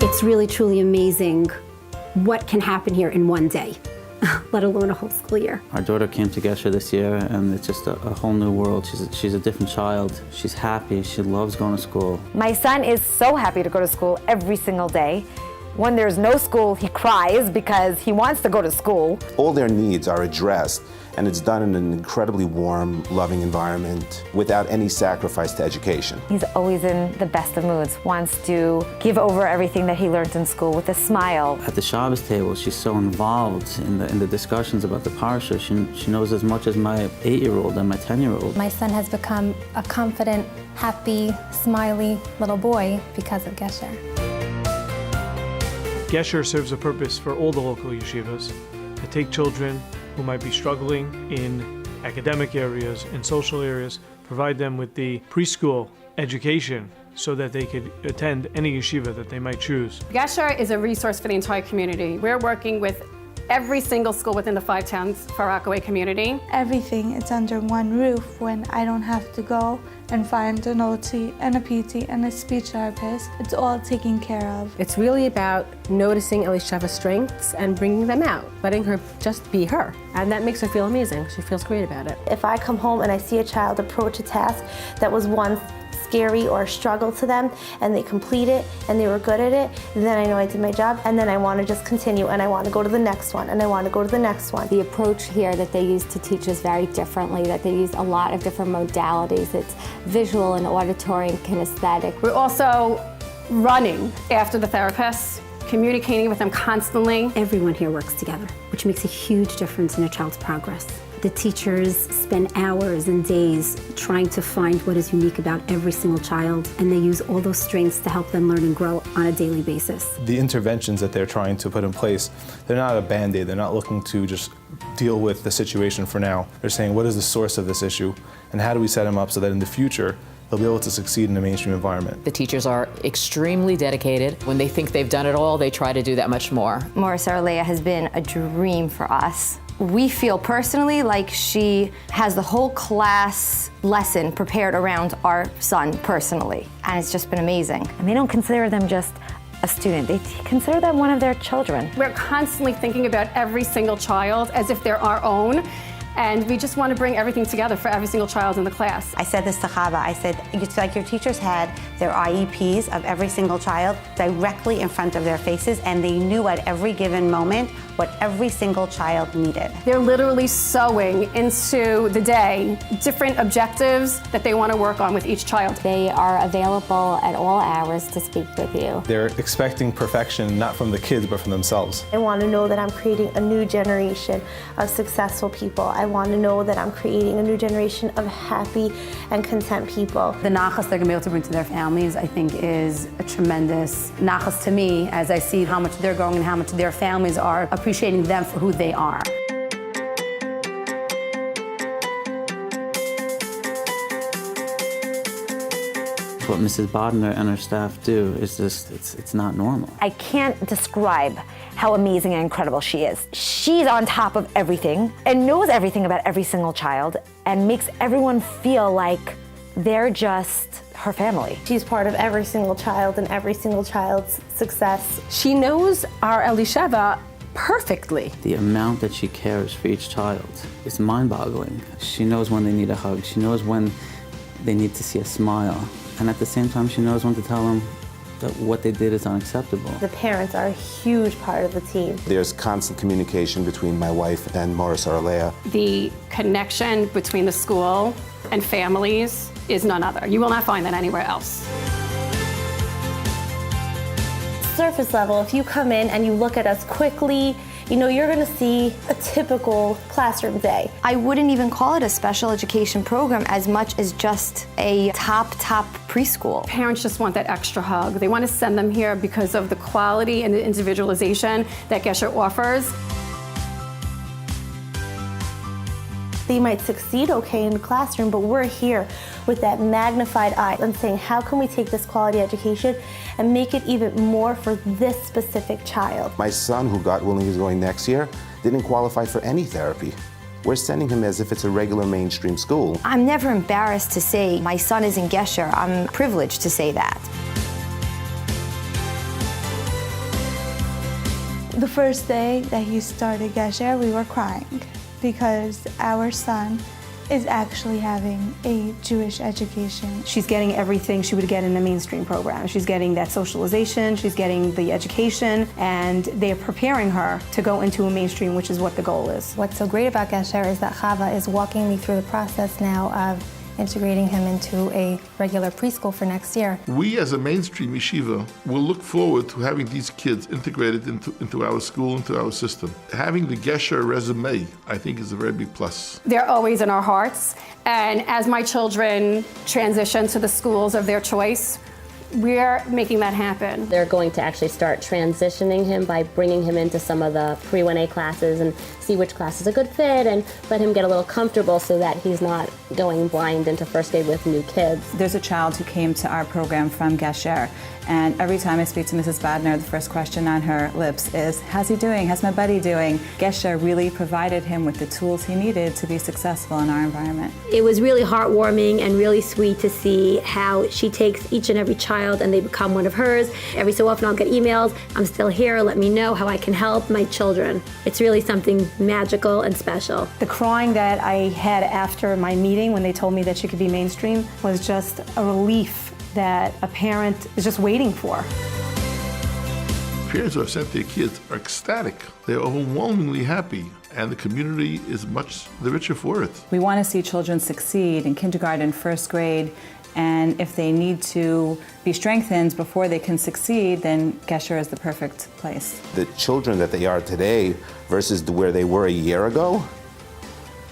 It's really, truly amazing what can happen here in one day, let alone a whole school year. Our daughter came to Gesher this year, and it's just a whole new world. She's a different child. She's happy. She loves going to school. My son is so happy to go to school every single day. When there's no school, he cries because he wants to go to school. All their needs are addressed, and it's done in an incredibly warm, loving environment without any sacrifice to education. He's always in the best of moods, wants to give over everything that he learned in school with a smile. At the Shabbos table, she's so involved in the discussions about the parsha. She knows as much as my 8-year-old and my 10-year-old. My son has become a confident, happy, smiley little boy because of Gesher. Gesher serves a purpose for all the local yeshivas to take children who might be struggling in academic areas and social areas, provide them with the preschool education so that they could attend any yeshiva that they might choose. Gesher is a resource for the entire community. We're working with every single school within the 5 towns Far Rockaway community. Everything is under one roof when I don't have to go and find an OT and a PT and a speech therapist. It's all taken care of. It's really about noticing Elisheva's strengths and bringing them out, letting her just be her. And that makes her feel amazing. She feels great about it. If I come home and I see a child approach a task that was once scary or a struggle to them, and they complete it and they were good at it, then I know I did my job, and then I want to just continue and I want to go to the next one and I want to go to the next one. The approach here that they use to teach is very differently, that they use a lot of different modalities. It's visual and auditory and kinesthetic. We're also running after the therapists, communicating with them constantly. Everyone here works together, which makes a huge difference in a child's progress. The teachers spend hours and days trying to find what is unique about every single child, and they use all those strengths to help them learn and grow on a daily basis. The interventions that they're trying to put in place, they're not a Band-Aid. They're not looking to just deal with the situation for now. They're saying, what is the source of this issue, and how do we set them up so that in the future, they'll be able to succeed in a mainstream environment. The teachers are extremely dedicated. When they think they've done it all, they try to do that much more. Morris Arlea has been a dream for us. We feel personally like she has the whole class lesson prepared around our son personally, and it's just been amazing. And they don't consider them just a student, they consider them one of their children. We're constantly thinking about every single child as if they're our own, and we just want to bring everything together for every single child in the class. I said this to Chava, I said, it's like your teachers had their IEPs of every single child directly in front of their faces, and they knew at every given moment what every single child needed. They're literally sewing into the day different objectives that they want to work on with each child. They are available at all hours to speak with you. They're expecting perfection, not from the kids, but from themselves. I want to know that I'm creating a new generation of successful people. I want to know that I'm creating a new generation of happy and content people. The nachas they're going to be able to bring to their families, I think, is a tremendous nachas to me as I see how much they're growing and how much their families are appreciating them for who they are. What Mrs. Bodner and her staff do is just, it's not normal. I can't describe how amazing and incredible she is. She's on top of everything and knows everything about every single child and makes everyone feel like they're just her family. She's part of every single child and every single child's success. She knows our Elisheva perfectly. The amount that she cares for each child is mind-boggling. She knows when they need a hug. She knows when they need to see a smile. And at the same time, she knows when to tell them that what they did is unacceptable. The parents are a huge part of the team. There's constant communication between my wife and Morris Arlea. The connection between the school and families is none other. You will not find that anywhere else. Surface level, if you come in and you look at us quickly, you know, you're going to see a typical classroom day. I wouldn't even call it a special education program as much as just a top preschool. Parents just want that extra hug. They want to send them here because of the quality and the individualization that Gesher offers. They might succeed okay in the classroom, but we're here with that magnified eye and saying, how can we take this quality education and make it even more for this specific child? My son, who God willing is going next year, didn't qualify for any therapy. We're sending him as if it's a regular mainstream school. I'm never embarrassed to say my son is in Gesher. I'm privileged to say that. The first day that he started Gesher, we were crying because our son is actually having a Jewish education. She's getting everything she would get in a mainstream program. She's getting that socialization, she's getting the education, and they're preparing her to go into a mainstream, which is what the goal is. What's so great about Gesher is that Chava is walking me through the process now of integrating him into a regular preschool for next year. We as a mainstream yeshiva will look forward to having these kids integrated into our school, into our system. Having the Gesher resume, I think, is a very big plus. They're always in our hearts, and as my children transition to the schools of their choice, we're making that happen. They're going to actually start transitioning him by bringing him into some of the pre-1A classes and see which class is a good fit and let him get a little comfortable so that he's not going blind into first grade with new kids. There's a child who came to our program from Gesher, and every time I speak to Mrs. Badner, the first question on her lips is, how's he doing? How's my buddy doing? Gesher really provided him with the tools he needed to be successful in our environment. It was really heartwarming and really sweet to see how she takes each and every child and they become one of hers. Every so often I'll get emails, I'm still here, let me know how I can help my children. It's really something magical and special. The crying that I had after my meeting when they told me that she could be mainstream was just a relief that a parent is just waiting for. Parents who have sent their kids are ecstatic. They're overwhelmingly happy, and the community is much the richer for it. We want to see children succeed in kindergarten, first grade, and if they need to be strengthened before they can succeed, then Gesher is the perfect place. The children that they are today versus where they were a year ago,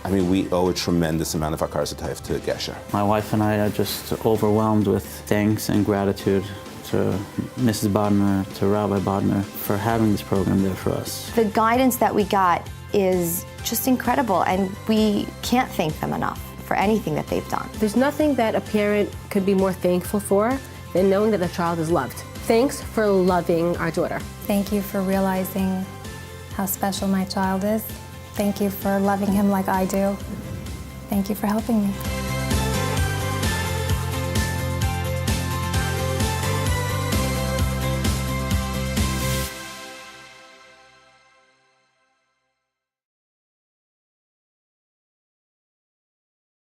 I mean, we owe a tremendous amount of Hakar Satayv to Gesher. My wife and I are just overwhelmed with thanks and gratitude to Mrs. Bodner, to Rabbi Bodner for having this program there for us. The guidance that we got is just incredible, and we can't thank them enough for anything that they've done. There's nothing that a parent could be more thankful for than knowing that their child is loved. Thanks for loving our daughter. Thank you for realizing how special my child is. Thank you for loving him like I do. Thank you for helping me.